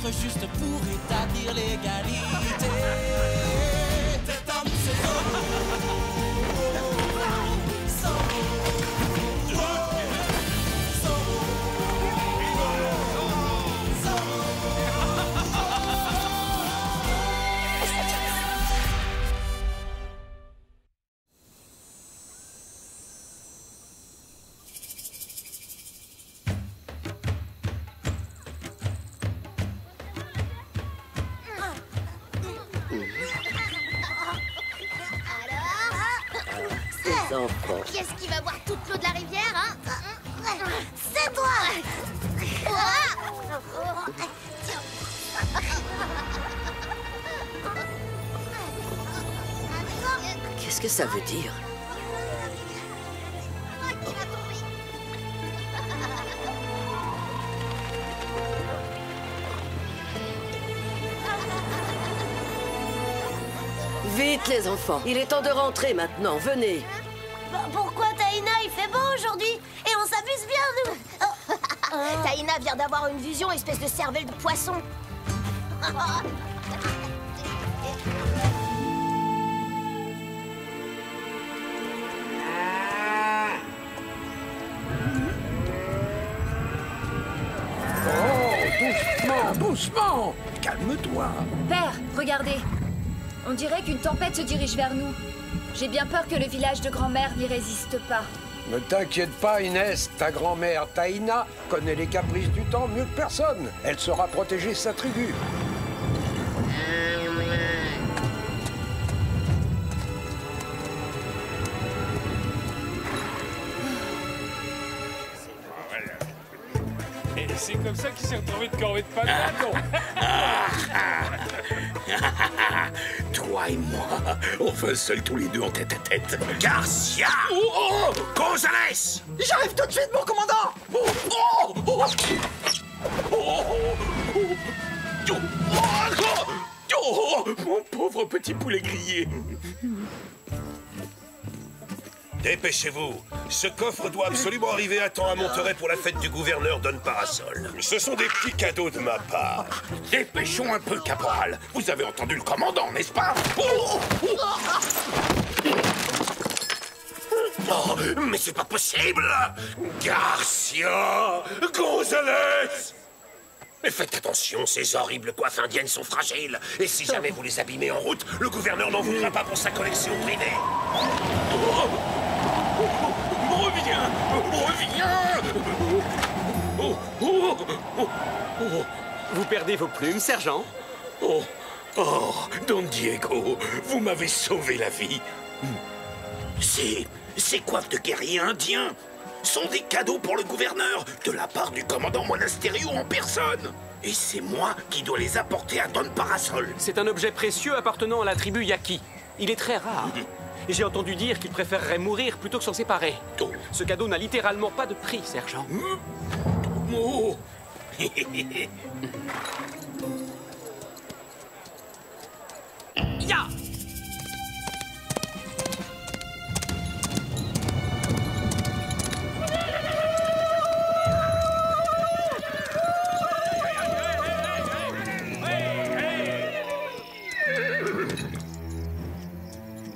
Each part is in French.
être juste pour établir l'égalité. Cet homme, c'est Qui est-ce qui va boire toute l'eau de la rivière, hein? C'est toi! Qu'est-ce que ça veut dire? Vite les enfants, il est temps de rentrer maintenant, venez. Pourquoi Taïna, il fait beau aujourd'hui? Et on s'amuse bien, nous. Taïna vient d'avoir une vision, espèce de cervelle de poisson. Doucement, doucement! Calme-toi! Père, regardez. On dirait qu'une tempête se dirige vers nous. J'ai bien peur que le village de grand-mère n'y résiste pas. Ne t'inquiète pas, Inès. Ta grand-mère Taïna connaît les caprices du temps mieux que personne. Elle saura protéger sa tribu. Et c'est comme ça qu'il s'est retrouvé de corvée de patates. Toi et moi, enfin seuls tous les deux en tête à tête. Garcia! Oh! Gonzalez! J'arrive tout de suite, mon commandant! Mon pauvre petit poulet grillé! Dépêchez-vous. Ce coffre doit absolument arriver à temps à Monterey pour la fête du gouverneur Don Parasol. Ce sont des petits cadeaux de ma part. Dépêchons un peu, caporal. Vous avez entendu le commandant, n'est-ce pas? Oh, mais c'est pas possible! Garcia! Gonzalez! Mais faites attention, ces horribles coiffes indiennes sont fragiles. Et si jamais vous les abîmez en route, le gouverneur n'en voudra pas pour sa collection privée. Reviens! Vous perdez vos plumes, sergent? Oh, Don Diego, vous m'avez sauvé la vie. Ces coiffes de guerriers indiens sont des cadeaux pour le gouverneur de la part du commandant Monasterio en personne. Et c'est moi qui dois les apporter à Don Parasol. C'est un objet précieux appartenant à la tribu Yaqui. Il est très rare. Et j'ai entendu dire qu'il préférerait mourir plutôt que s'en séparer. Ce cadeau n'a littéralement pas de prix, sergent. Oh. Ya!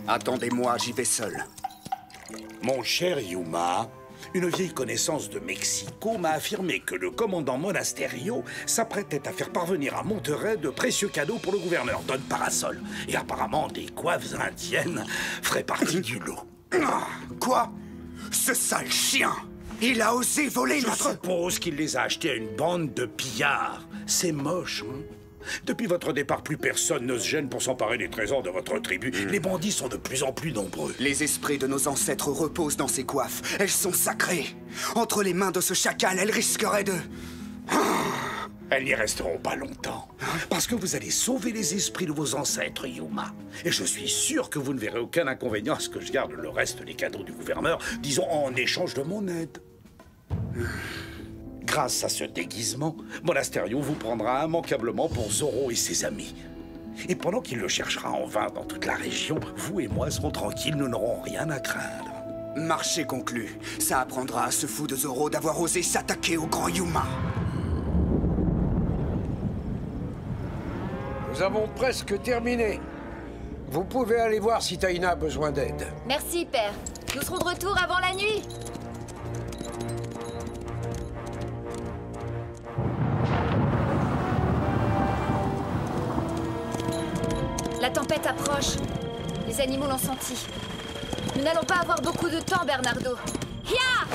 Attendez-moi, j'y vais seul. Mon cher Yuma, une vieille connaissance de Mexico m'a affirmé que le commandant Monasterio s'apprêtait à faire parvenir à Monterey de précieux cadeaux pour le gouverneur Don Parasol. Et apparemment, des coiffes indiennes feraient partie du lot. Quoi? Ce sale chien! Il a osé voler Je notre... suppose qu'il les a achetés à une bande de pillards. C'est moche, hein? Depuis votre départ, plus personne ne se gêne pour s'emparer des trésors de votre tribu. Les bandits sont de plus en plus nombreux. Les esprits de nos ancêtres reposent dans ces coiffes. Elles sont sacrées. Entre les mains de ce chacal, elles risqueraient de... Elles n'y resteront pas longtemps. Parce que vous allez sauver les esprits de vos ancêtres, Yuma. Et je suis sûr que vous ne verrez aucun inconvénient à ce que je garde le reste des cadeaux du gouverneur, disons en échange de mon aide. Grâce à ce déguisement, Monasterio vous prendra immanquablement pour Zorro et ses amis. Et pendant qu'il le cherchera en vain dans toute la région, vous et moi serons tranquilles, nous n'aurons rien à craindre. Marché conclu. Ça apprendra à ce fou de Zorro d'avoir osé s'attaquer au grand Yuma. nous avons presque terminé. Vous pouvez aller voir si Taïna a besoin d'aide. Merci, père. Nous serons de retour avant la nuit. La tempête approche. Les animaux l'ont senti. Nous n'allons pas avoir beaucoup de temps, Bernardo. Ya!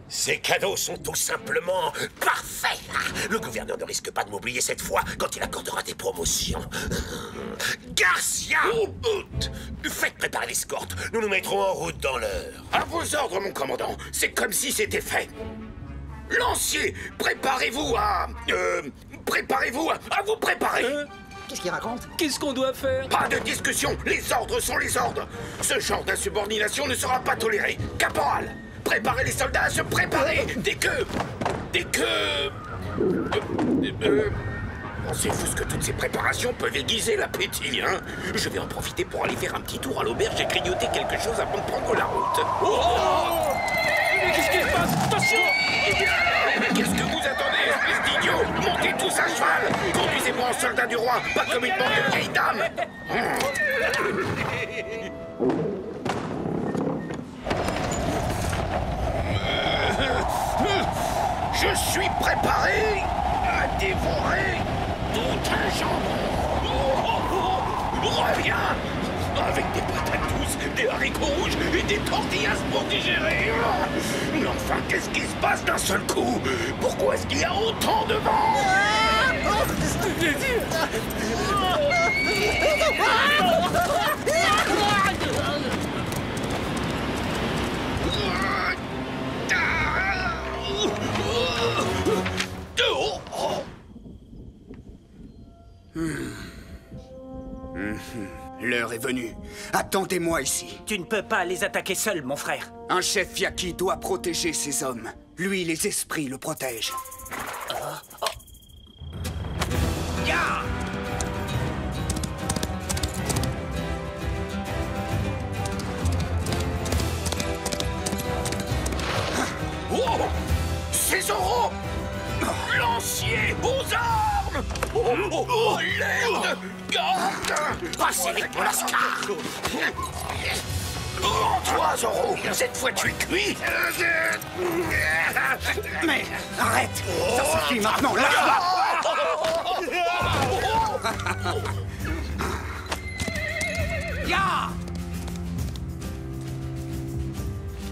Ces cadeaux sont tout simplement parfaits. Le gouverneur ne risque pas de m'oublier cette fois quand il accordera des promotions. Garcia! Faites préparer l'escorte. Nous nous mettrons en route dans l'heure. À vos ordres, mon commandant. C'est comme si c'était fait. Lancier, préparez-vous à vous préparer. Qu'est-ce qu'il raconte? Qu'est-ce qu'on doit faire? Pas de discussion. Les ordres sont les ordres. Ce genre d'insubordination ne sera pas toléré. Caporal, préparez les soldats à se préparer dès que... Pensez-vous ce que toutes ces préparations peuvent aiguiser l'appétit, hein? Je vais en profiter pour aller faire un petit tour à l'auberge et grignoter quelque chose avant de prendre la route. Mais qu'est-ce qui se passe? Attention! Qu'est-ce que vous attendez, espèce d'idiot? Montez tous à cheval! Conduisez-moi en soldat du roi, pas comme une bande de vieilles dames! Je suis préparé à dévorer tout un jambon. Reviens avec des patates douces, des haricots rouges et des tortillas pour digérer. Mais enfin, qu'est-ce qui se passe d'un seul coup? Pourquoi est-ce qu'il y a autant de vent? L'heure est venue. Attendez-moi ici. Tu ne peux pas les attaquer seul, mon frère. Un chef Yaqui doit protéger ses hommes. Lui, les esprits le protègent. Ya! Oh! C'est Zoro! Lancier aux armes! Oh, l'aide! Garde! Passez vite, mon lascar! Rends-toi, Zoro! Cette fois, tu es cuit! Mais arrête! Ça suffit maintenant, là! Ya!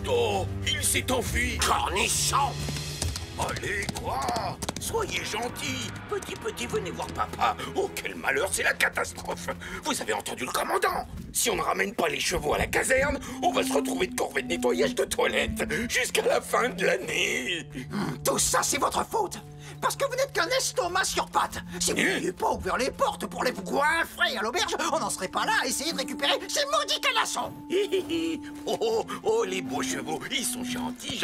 Oh, il s'est enfui! Cornichon! Allez, quoi? Soyez gentil. Petit, venez voir papa. Oh, quel malheur, c'est la catastrophe. Vous avez entendu le commandant? Si on ne ramène pas les chevaux à la caserne, on va se retrouver de corvée de nettoyage de toilettes jusqu'à la fin de l'année. Tout ça, c'est votre faute. Parce que vous n'êtes qu'un estomac sur pattes. Si vous n'aviez pas ouvert les portes pour les goinfrer à l'auberge, on n'en serait pas là à essayer de récupérer ces maudits canassons. Oh, les beaux chevaux, ils sont gentils.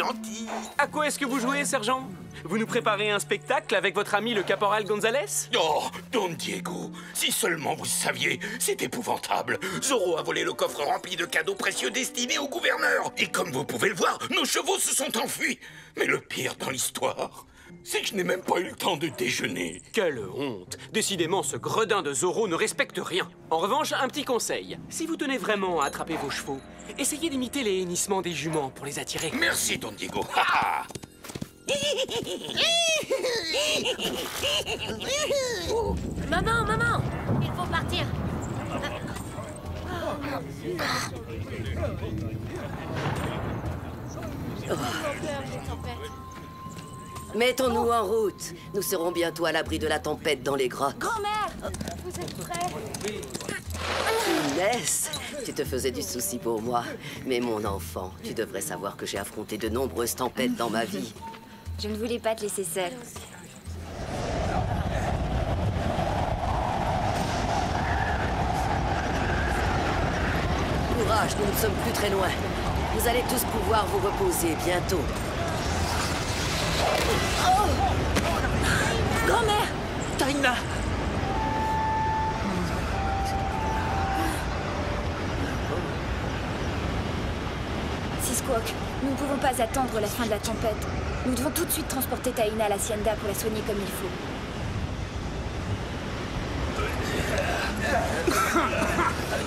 À quoi est-ce que vous jouez, sergent? Vous nous préparez un spectacle avec votre ami le caporal Gonzalez? Oh, Don Diego, si seulement vous saviez, c'est épouvantable. Zoro a volé le coffre rempli de cadeaux précieux destinés au gouverneur. Et comme vous pouvez le voir, nos chevaux se sont enfuis. Mais le pire dans l'histoire, c'est que je n'ai même pas eu le temps de déjeuner. Quelle honte! Décidément, ce gredin de Zoro ne respecte rien. En revanche, un petit conseil. Si vous tenez vraiment à attraper vos chevaux, essayez d'imiter les hennissements des juments pour les attirer. Merci, Don Diego. Maman, il faut partir. Mettons-nous en route. Nous serons bientôt à l'abri de la tempête dans les grottes. Grand-mère, vous êtes prêts? Inès, tu te faisais du souci pour moi. Mais mon enfant, tu devrais savoir que j'ai affronté de nombreuses tempêtes dans ma vie. Je ne voulais pas te laisser seule. Courage, nous ne sommes plus très loin. Vous allez tous pouvoir vous reposer bientôt. Oh! Grand-mère! Taïna! Sisquoc, Nous ne pouvons pas attendre la fin de la tempête. Nous devons tout de suite transporter Taina à l'Hacienda pour la soigner comme il faut.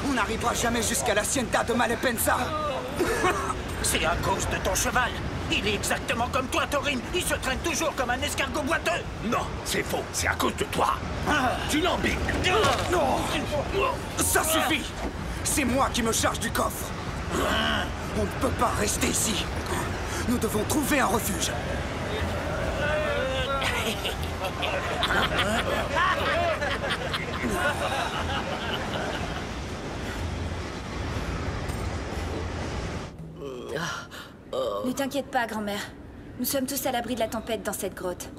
On n'arrivera jamais jusqu'à l'Hacienda de Malepensa. C'est à cause de ton cheval. Il est exactement comme toi, Thorin. Il se traîne toujours comme un escargot boiteux. Non, c'est faux. C'est à cause de toi. Tu l'embines. Non, ça suffit. C'est moi qui me charge du coffre. On ne peut pas rester ici. Nous devons trouver un refuge. Ne t'inquiète pas, grand-mère. Nous sommes tous à l'abri de la tempête dans cette grotte.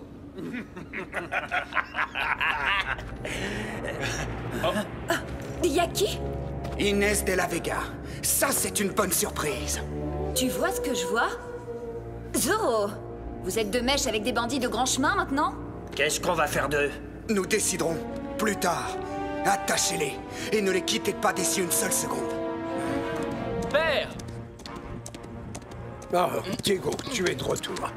Yaki? Inès de la Vega. Ça, c'est une bonne surprise. Tu vois ce que je vois? Zoro! Vous êtes de mèche avec des bandits de grand chemin maintenant? Qu'est-ce qu'on va faire d'eux? Nous déciderons plus tard. Attachez-les et ne les quittez pas d'ici une seule seconde. Père! Ah, Diego, tu es de retour.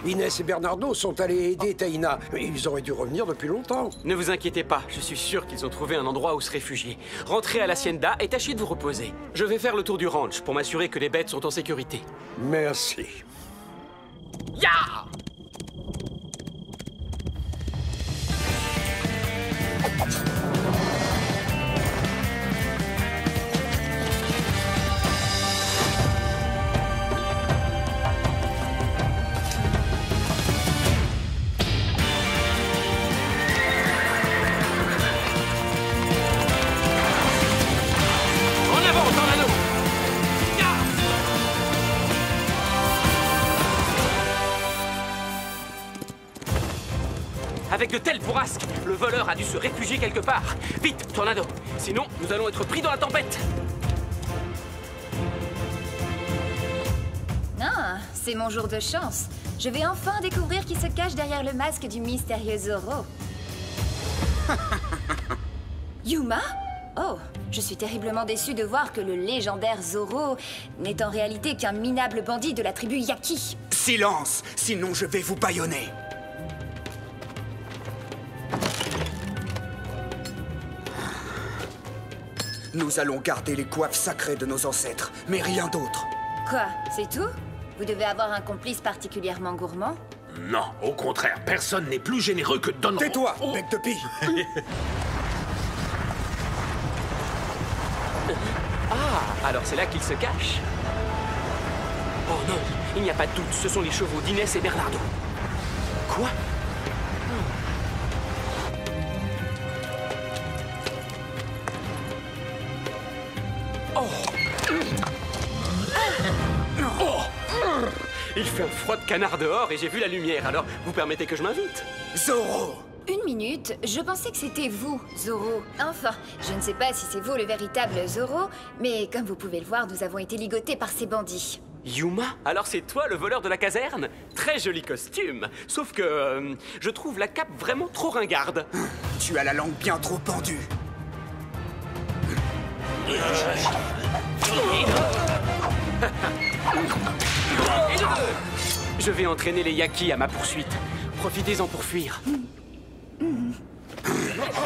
Inès et Bernardo sont allés aider Taina. Ils auraient dû revenir depuis longtemps. Ne vous inquiétez pas, je suis sûr qu'ils ont trouvé un endroit où se réfugier. Rentrez à l'Hacienda et tâchez de vous reposer. Je vais faire le tour du ranch pour m'assurer que les bêtes sont en sécurité. Merci. Ya! Avec de telles bourrasques, le voleur a dû se réfugier quelque part. Vite, Tornado! Sinon, nous allons être pris dans la tempête! Ah, c'est mon jour de chance. Je vais enfin découvrir qui se cache derrière le masque du mystérieux Zoro. Yuma? Oh, je suis terriblement déçue de voir que le légendaire Zoro n'est en réalité qu'un minable bandit de la tribu Yaki. Silence, sinon je vais vous bâillonner. Nous allons garder les coiffes sacrées de nos ancêtres, mais rien d'autre. Quoi, c'est tout? Vous devez avoir un complice particulièrement gourmand? Non, au contraire, personne n'est plus généreux que Don. Tais-toi, bec de pie. Ah, alors c'est là qu'il se cache. Oh non, il n'y a pas de doute, ce sont les chevaux d'Inès et Bernardo. Quoi? Il fait un froid de canard dehors et j'ai vu la lumière, alors vous permettez que je m'invite? Zoro! Une minute, je pensais que c'était vous, Zoro. Enfin, je ne sais pas si c'est vous le véritable Zoro, mais comme vous pouvez le voir, nous avons été ligotés par ces bandits. Yuma? Alors c'est toi le voleur de la caserne? Très joli costume. Sauf que je trouve la cape vraiment trop ringarde. Tu as la langue bien trop pendue. Je vais entraîner les Yaki à ma poursuite. Profitez-en pour fuir.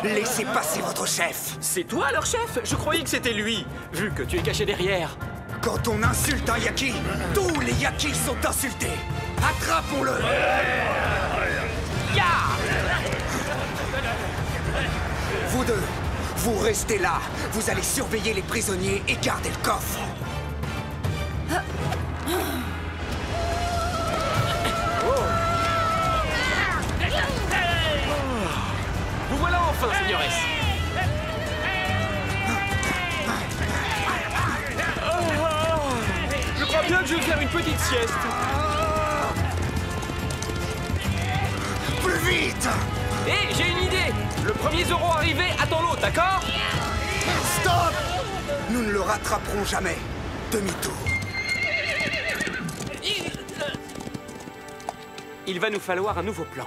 Laissez passer votre chef. C'est toi leur chef? Je croyais que c'était lui, vu que tu es caché derrière. Quand on insulte un Yaki, tous les Yakis sont insultés. Attrapons-le. Ya! Vous deux, vous restez là. Vous allez surveiller les prisonniers et garder le coffre. Vous voilà enfin, señores. Je crois bien que je vais faire une petite sieste. Plus vite! Hé, j'ai une idée. Le premier Zoro arrivé attend l'autre, d'accord? Stop! Nous ne le rattraperons jamais. Demi-tour. Il va nous falloir un nouveau plan.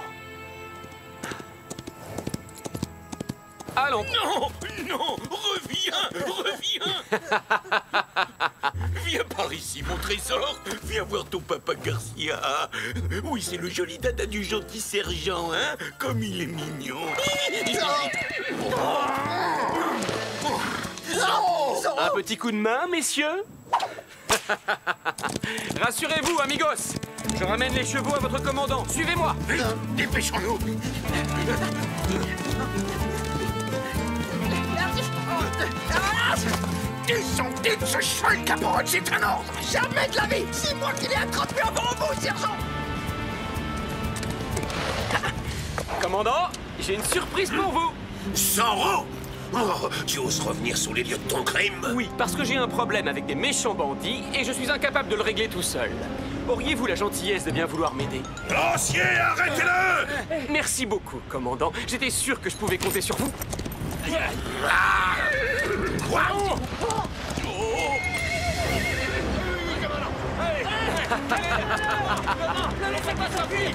Allons. Non, non, reviens, reviens. Viens par ici, mon trésor. Viens voir ton papa Garcia. Oui, c'est le joli dada du gentil sergent, hein? Comme il est mignon. Un petit coup de main, messieurs? Rassurez-vous, amigos. Je ramène les chevaux à votre commandant. Suivez-moi. Vite, dépêchons-nous. Descendez de ce cheval, caporal, c'est un ordre. Jamais de la vie. C'est moi qui l'ai attrapé avant vous, sergent. Commandant, j'ai une surprise pour vous. Zorro! Oh, tu oses revenir sous les lieux de ton crime? Oui, parce que j'ai un problème avec des méchants bandits et je suis incapable de le régler tout seul. Auriez-vous la gentillesse de bien vouloir m'aider? Lancier, arrêtez-le! Merci beaucoup, commandant. J'étais sûr que je pouvais compter sur vous. Quoi? Ne laissez pas sortir!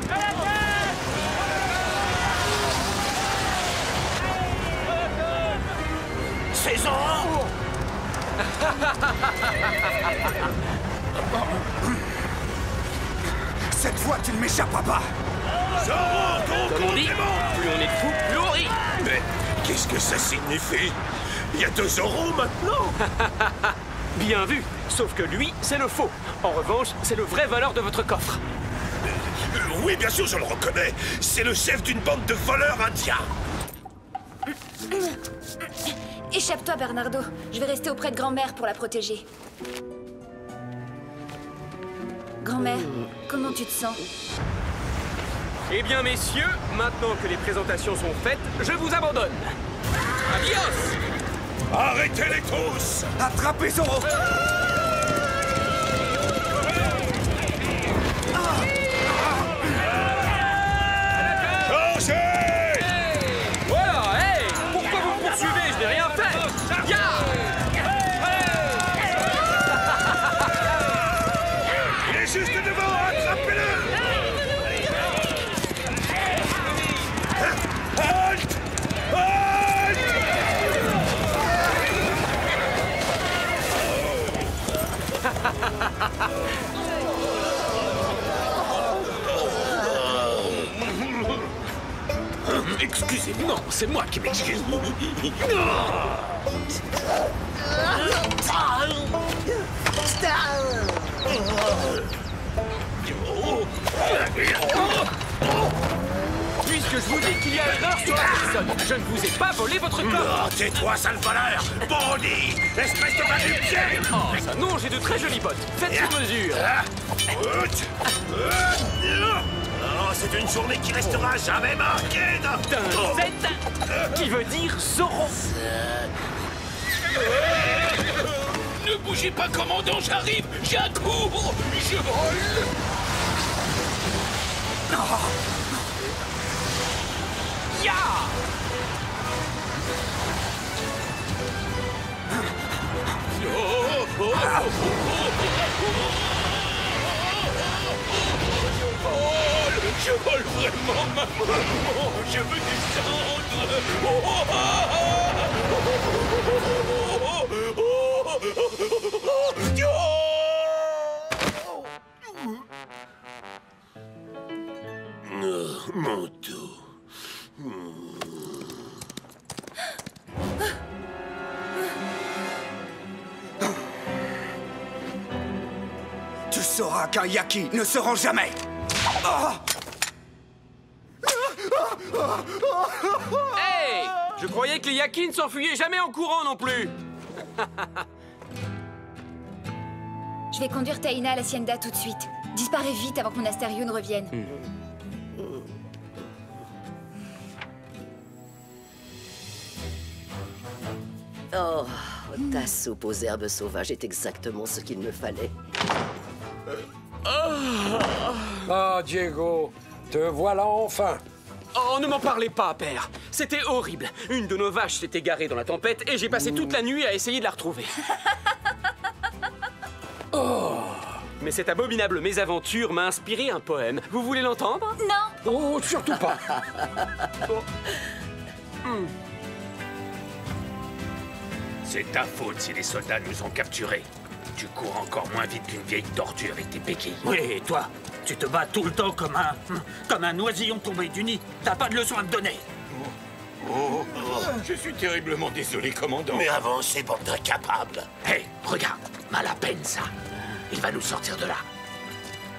C'est Zorro! Cette fois, tu ne m'échapperas pas. Zorro, ton Comme on dit, complément! plus on est de fous, plus on rit. Mais qu'est-ce que ça signifie? Il y a 2 Zorro maintenant? Bien vu, sauf que lui, c'est le faux. En revanche, c'est le vrai voleur de votre coffre. Oui, bien sûr, je le reconnais. C'est le chef d'une bande de voleurs indiens. Échappe-toi, Bernardo. Je vais rester auprès de grand-mère pour la protéger. Grand-mère, comment tu te sens? Eh bien, messieurs, maintenant que les présentations sont faites, je vous abandonne. Adios! Arrêtez-les tous! Attrapez Zorro! Changez! Voilà, hey! Pourquoi vous me poursuivez? Je n'ai rien fait! Ya! Il est juste devant, attrapez-le! Halt! Halt! Excusez-moi, non, c'est moi qui m'excuse. Puisque je vous dis qu'il y a erreur sur la personne, je ne vous ai pas volé votre corps. Oh, tais-toi, sale voleur! Bandit! Espèce de va-du-pied! Oh, ça non, j'ai de très jolies bottes. Faites sur mesure. Oh, c'est une journée qui restera jamais marquée D'un 7 qui veut dire Zorro. Ne bougez pas, commandant, j'arrive! J'accours! Je vole! Ya! Je vole vraiment, maman! Je veux descendre! Mon dos. Tu sauras qu'un Yaki ne se rend jamais. Hey! Je croyais que les Yaki ne s'enfuyaient jamais en courant non plus. Je vais conduire Taina à l'hacienda tout de suite. Disparais vite avant que mon Astério ne revienne. Oh, ta soupe aux herbes sauvages est exactement ce qu'il me fallait. Ah, Diego, te voilà enfin. Oh, ne m'en parlez pas, père. C'était horrible. Une de nos vaches s'est égarée dans la tempête et j'ai passé toute la nuit à essayer de la retrouver. Mais cette abominable mésaventure m'a inspiré un poème. Vous voulez l'entendre? Non! Oh, surtout pas. C'est ta faute si les soldats nous ont capturés. Tu cours encore moins vite qu'une vieille tortue avec tes béquilles. Oui, et toi, tu te bats tout le temps comme un oisillon tombé du nid. T'as pas de leçon à me donner. Je suis terriblement désolé, commandant. Mais avancez, bande d'incapables. Hé, regarde, mal à peine ça. Il va nous sortir de là.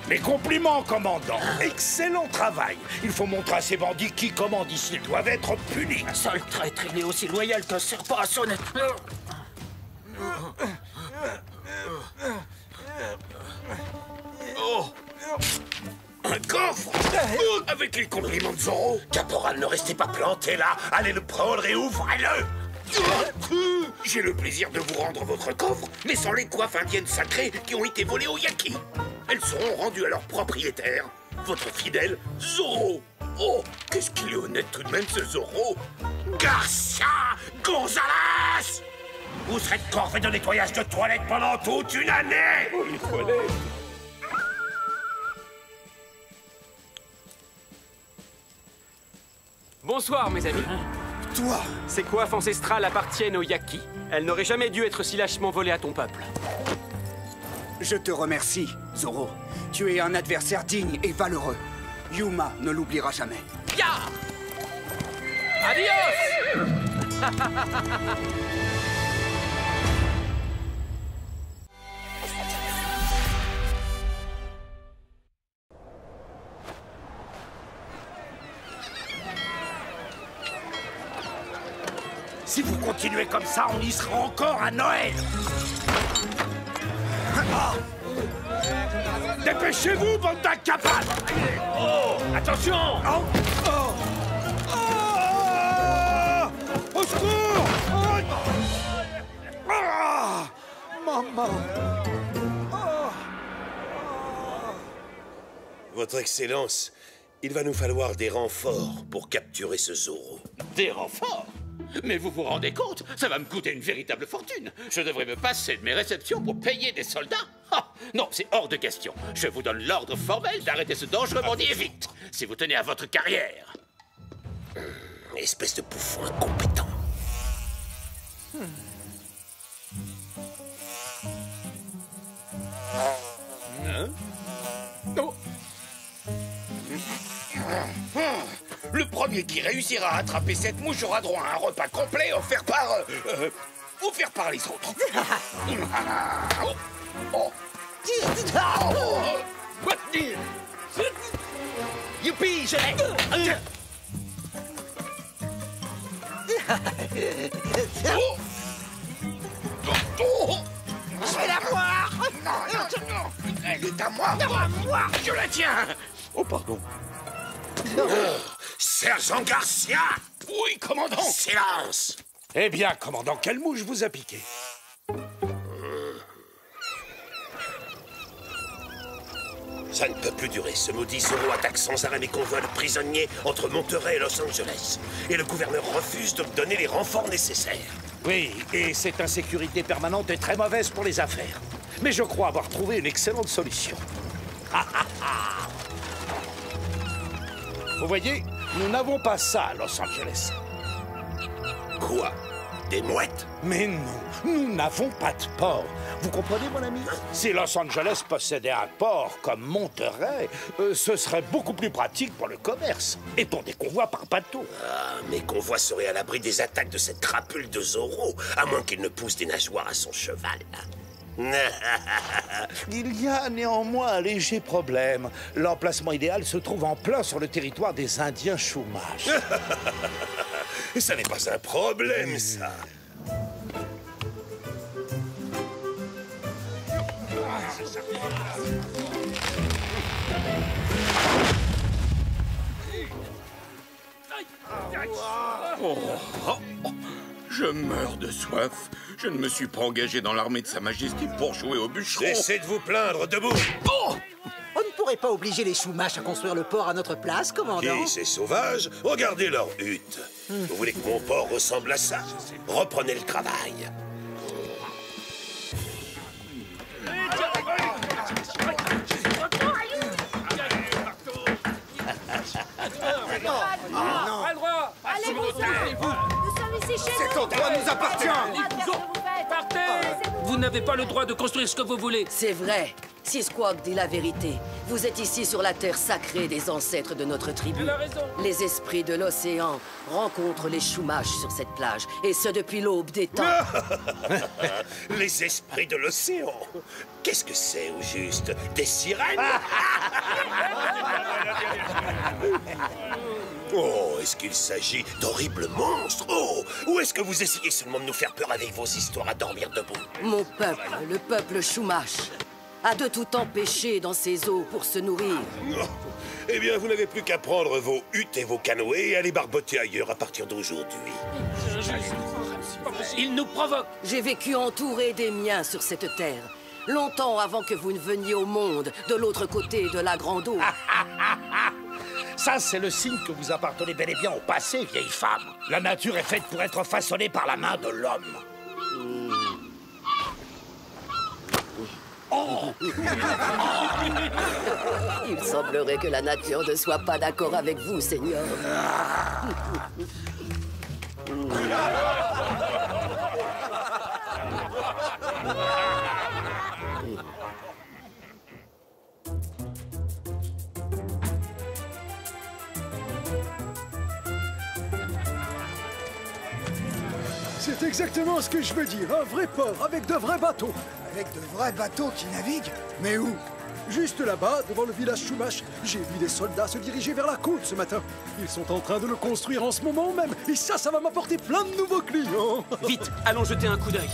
Mes compliments, commandant. Excellent travail. Il faut montrer à ces bandits qui commandent ici. Ils doivent être punis. Un seul traître, il est aussi loyal qu'un serpent à sonnette. Oh! Un coffre! Avec les compliments de Zorro! Caporal, ne restez pas planté là. Allez le prendre et ouvrez-le. J'ai le plaisir de vous rendre votre coffre, mais sans les coiffes indiennes sacrées qui ont été volées aux Yaki. Elles seront rendues à leur propriétaire, votre fidèle Zorro. Oh, qu'est-ce qu'il est honnête tout de même, ce Zorro. Garcia Gonzalez! Vous serez de corvée de nettoyage de toilettes pendant toute une année. Oh, les toilettes! Bonsoir, mes amis. Toi! Ces coiffes ancestrales appartiennent aux Yaki. Elles n'auraient jamais dû être si lâchement volées à ton peuple. Je te remercie, Zorro. Tu es un adversaire digne et valeureux. Yuma ne l'oubliera jamais. Ya! Adios! Si vous continuez comme ça, on y sera encore à Noël. Dépêchez-vous, bande d'incapables! Oh, attention! Oh. Oh. Oh. Au secours! Oh. Ah. Maman! Votre Excellence, il va nous falloir des renforts pour capturer ce Zorro. Des renforts? Mais vous vous rendez compte? Ça va me coûter une véritable fortune. Je devrais me passer de mes réceptions pour payer des soldats. Ah, non, c'est hors de question. Je vous donne l'ordre formel d'arrêter ce dangereux bandit et vite, si vous tenez à votre carrière. Espèce de bouffon incompétent. Hein? Oh. Le premier qui réussira à attraper cette mouche aura droit à un repas complet offert par les autres. Oh. Youpi, je l'ai. Je vais la voir. Non, elle est à moi. Je la tiens. Oh, pardon. Sergent Garcia! Oui, commandant! Silence! Eh bien, commandant, quelle mouche vous a piqué? Ça ne peut plus durer. Ce maudit Zorro attaque sans arrêt mes convois de prisonniers entre Monterey et Los Angeles. Et le gouverneur refuse de me donner les renforts nécessaires. Oui, et cette insécurité permanente est très mauvaise pour les affaires. Mais je crois avoir trouvé une excellente solution. Vous voyez, nous n'avons pas ça à Los Angeles. Quoi? Des mouettes? Mais non, nous n'avons pas de port. Vous comprenez, mon ami? Si Los Angeles possédait un port comme Monterey, ce serait beaucoup plus pratique pour le commerce et pour des convois par bateau. Ah, mes convois seraient à l'abri des attaques de cette crapule de Zorro, à moins qu'il ne pousse des nageoires à son cheval. Il y a néanmoins un léger problème. L'emplacement idéal se trouve en plein sur le territoire des Indiens Chumash. Ça n'est pas un problème, ça. Je meurs de soif. Je ne me suis pas engagé dans l'armée de Sa Majesté pour jouer au bûcheron. Cessez de vous plaindre, debout. Oh! On ne pourrait pas obliger les Chumash à construire le port à notre place, commandant? Qui, ces sauvages? Regardez leur hutte. Vous voulez que mon port ressemble à ça? Reprenez le travail. Allez, vous nous sommes ici chez nous. Cet endroit nous appartient. Partez! Vous n'avez pas le droit de construire ce que vous voulez. C'est vrai. Si Squawk dit la vérité, vous êtes ici sur la terre sacrée des ancêtres de notre tribu. Elle a raison. Les esprits de l'océan rencontrent les Chumash sur cette plage, et ce depuis l'aube des temps. Les esprits de l'océan. Qu'est-ce que c'est, au juste? Des sirènes? Oh, est-ce qu'il s'agit d'horribles monstres? Oh, ou est-ce que vous essayez seulement de nous faire peur avec vos histoires à dormir debout? Mon peuple, le peuple Chumash, a de tout temps pêché dans ces eaux pour se nourrir. Oh, eh bien, vous n'avez plus qu'à prendre vos huttes et vos canoës et aller barboter ailleurs à partir d'aujourd'hui. Il nous provoque. J'ai vécu entouré des miens sur cette terre, longtemps avant que vous ne veniez au monde, de l'autre côté de la grande eau. Ça, c'est le signe que vous appartenez bel et bien au passé, vieille femme. La nature est faite pour être façonnée par la main de l'homme. Oh. Il semblerait que la nature ne soit pas d'accord avec vous, Seigneur. C'est exactement ce que je veux dire, un vrai port avec de vrais bateaux. Avec de vrais bateaux qui naviguent? Mais où? Juste là-bas, devant le village Chumash, j'ai vu des soldats se diriger vers la côte ce matin. Ils sont en train de le construire en ce moment même, et ça va m'apporter plein de nouveaux clients. Vite, allons jeter un coup d'œil.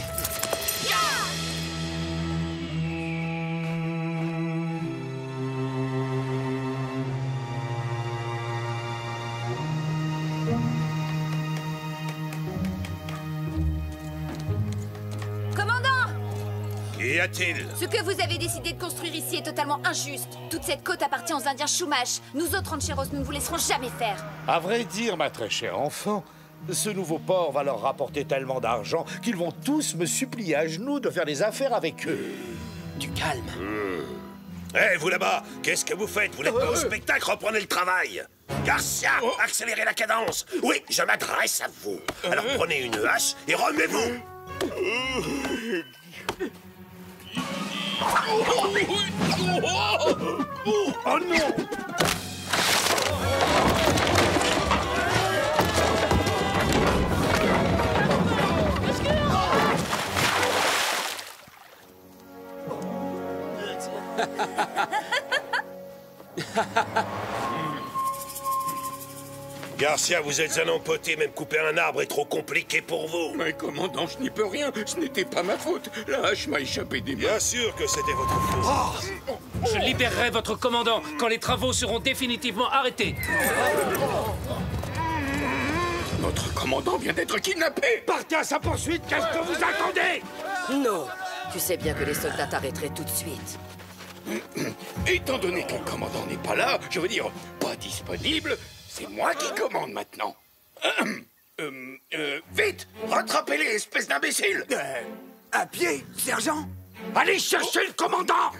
Qu'y a-t-il? Ce que vous avez décidé de construire ici est totalement injuste. Toute cette côte appartient aux Indiens Chumash. Nous autres Rancheros, nous ne vous laisserons jamais faire. À vrai dire, ma très chère enfant, ce nouveau port va leur rapporter tellement d'argent qu'ils vont tous me supplier à genoux de faire des affaires avec eux. Du calme. Hé, vous là-bas, qu'est-ce que vous faites? Vous n'êtes pas au spectacle, reprenez le travail. Garcia, accélérez la cadence. Oui, je m'adresse à vous. Alors prenez une hache et remuez-vous. Oh non! Garcia, vous êtes un empoté, même couper un arbre est trop compliqué pour vous. Mais commandant, je n'y peux rien. Ce n'était pas ma faute. La hache m'a échappé des mains. Bien sûr que c'était votre faute. Je libérerai votre commandant quand les travaux seront définitivement arrêtés. Notre commandant vient d'être kidnappé. Partez à sa poursuite, qu'est-ce que vous attendez? Non, tu sais bien que les soldats t'arrêteraient tout de suite. Étant donné que le commandant n'est pas là, je veux dire, pas disponible, c'est moi qui commande maintenant. Vite, rattrapez-les, espèce d'imbécile. À pied, sergent? Allez chercher le commandant.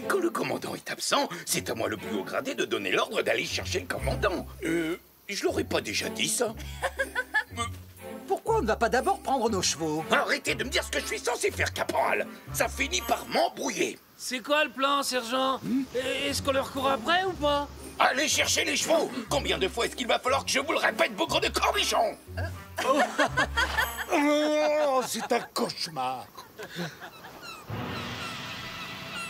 Quand le commandant est absent, c'est à moi le plus haut gradé de donner l'ordre d'aller chercher le commandant. Je l'aurais pas déjà dit, ça? Pourquoi on ne va pas d'abord prendre nos chevaux? Arrêtez de me dire ce que je suis censé faire, caporal. Ça finit par m'embrouiller. C'est quoi le plan, sergent? Est-ce qu'on leur court après ou pas? Allez chercher les chevaux. Combien de fois est-ce qu'il va falloir que je vous le répète, bougre de cornichon? Oh, c'est un cauchemar.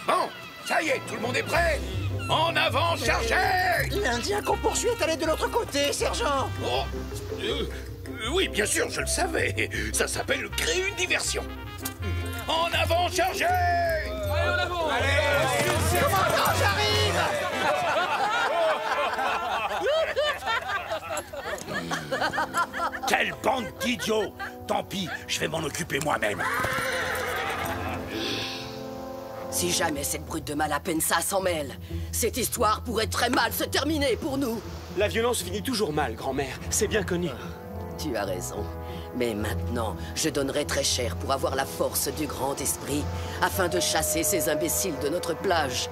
Bon, ça y est, tout le monde est prêt? En avant, chargez! L'Indien qu'on poursuit est allé de l'autre côté, sergent. Oh, oui, bien sûr, je le savais. Ça s'appelle créer une diversion. En avant, chargez! Allez, en avant! Allez, commandant, j'arrive! Quelle bande d'idiots! Tant pis, je vais m'en occuper moi-même. Si jamais cette brute de Malapensa s'en mêle, cette histoire pourrait très mal se terminer pour nous. La violence finit toujours mal, grand-mère. C'est bien connu. Tu as raison. Mais maintenant, je donnerai très cher pour avoir la force du grand esprit, afin de chasser ces imbéciles de notre plage.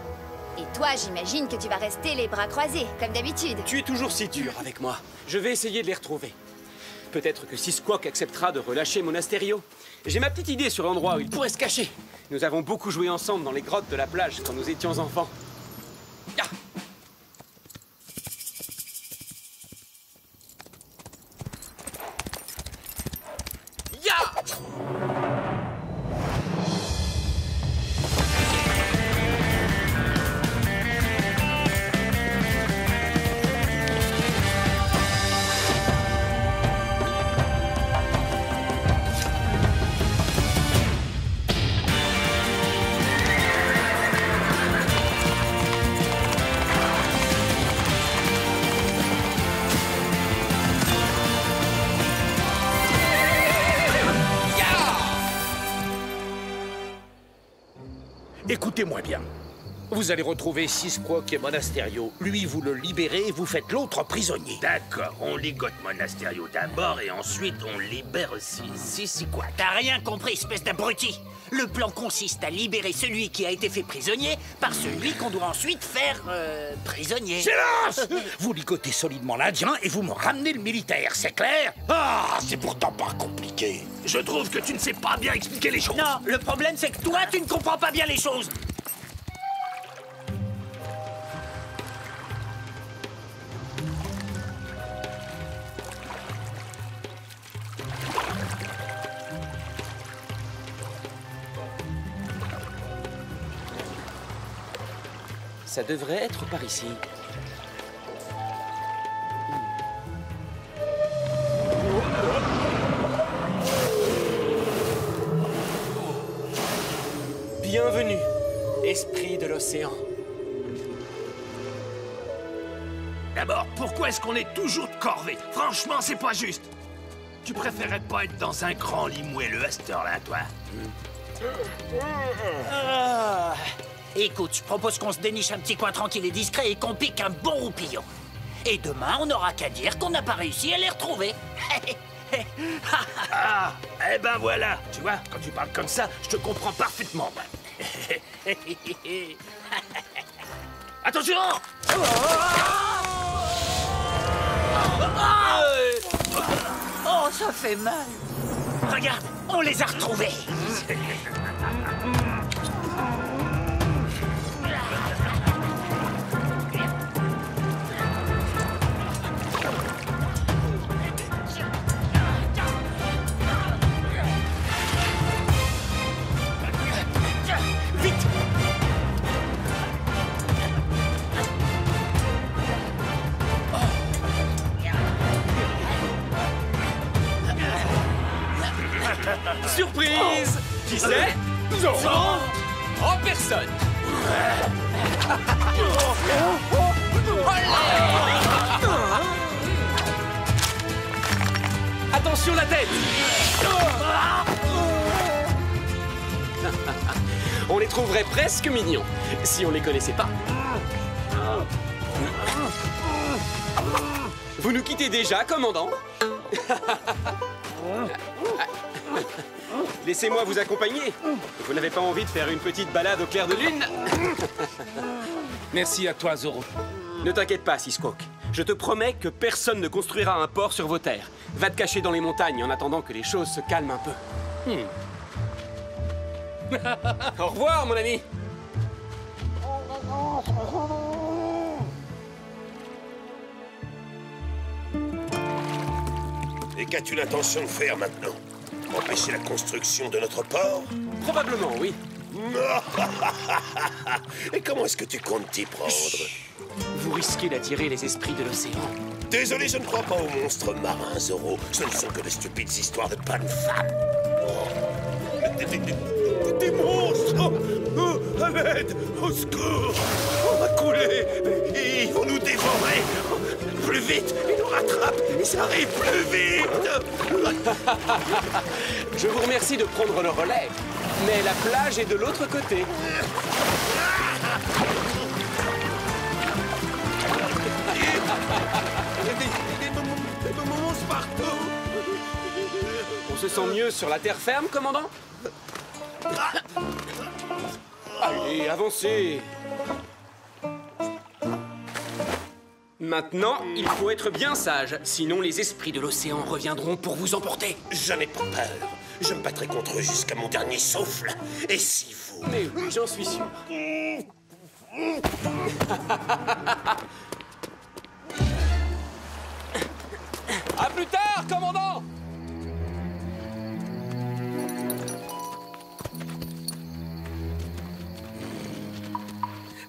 Et toi, j'imagine que tu vas rester les bras croisés, comme d'habitude. Tu es toujours si dur avec moi. Je vais essayer de les retrouver. Peut-être que Seasquawk acceptera de relâcher Monasterio. J'ai ma petite idée sur l'endroit où il pourrait se cacher. Nous avons beaucoup joué ensemble dans les grottes de la plage quand nous étions enfants. Ah. Écoutez-moi bien. Vous allez retrouver Seasquawk et Monasterio. Lui, vous le libérez et vous faites l'autre prisonnier. D'accord, on ligote Monasterio d'abord et ensuite on libère Seasquawk. T'as rien compris, espèce d'abruti. Le plan consiste à libérer celui qui a été fait prisonnier par celui qu'on doit ensuite faire prisonnier. Silence! Vous ligotez solidement l'Indien et vous me ramenez le militaire, c'est clair? Ah, c'est pourtant pas compliqué. Je trouve que tu ne sais pas bien expliquer les choses. Non, le problème c'est que toi, tu ne comprends pas bien les choses. Ça devrait être par ici. Bienvenue, esprit de l'océan. D'abord, pourquoi est-ce qu'on est toujours de corvée? Franchement, c'est pas juste. Tu préférais pas être dans un grand lit moelleux à cette heure-là, toi? Écoute, je propose qu'on se déniche un petit coin tranquille et discret et qu'on pique un bon roupillon. Et demain, on n'aura qu'à dire qu'on n'a pas réussi à les retrouver. Ah, eh ben voilà. Tu vois, quand tu parles comme ça, je te comprends parfaitement. Attention! Oh, ça fait mal. Regarde, on les a retrouvés. Surprise! Qui c'est? Zoro! En personne! Attention la tête! On les trouverait presque mignons, si on les connaissait pas. Vous nous quittez déjà, commandant? Laissez-moi vous accompagner. Vous n'avez pas envie de faire une petite balade au clair de lune? Merci à toi, Zoro. Ne t'inquiète pas, Seasquawk. Je te promets que personne ne construira un port sur vos terres. Va te cacher dans les montagnes en attendant que les choses se calment un peu. Au revoir, mon ami. Et qu'as-tu l'intention de faire maintenant? Empêcher la construction de notre port? Probablement, oui. Et comment est-ce que tu comptes t'y prendre? Vous risquez d'attirer les esprits de l'océan. Désolé, je ne crois pas aux monstres marins, Zoro. Ce ne sont que de stupides histoires de bonnes femmes. Des monstres! Oh, à l'aide! Au secours! On va couler! Ils vont nous dévorer! Plus vite! Ils nous rattrapent! Ils arrivent plus vite! Je vous remercie de prendre le relais, mais la plage est de l'autre côté. Des monstres partout! On se sent mieux sur la terre ferme, commandant? Allez, avancez! Maintenant, il faut être bien sage, sinon les esprits de l'océan reviendront pour vous emporter. Je n'ai pas peur. Je me battrai contre eux jusqu'à mon dernier souffle. Et si vous... Mais oui, j'en suis sûr. À plus tard, commandant!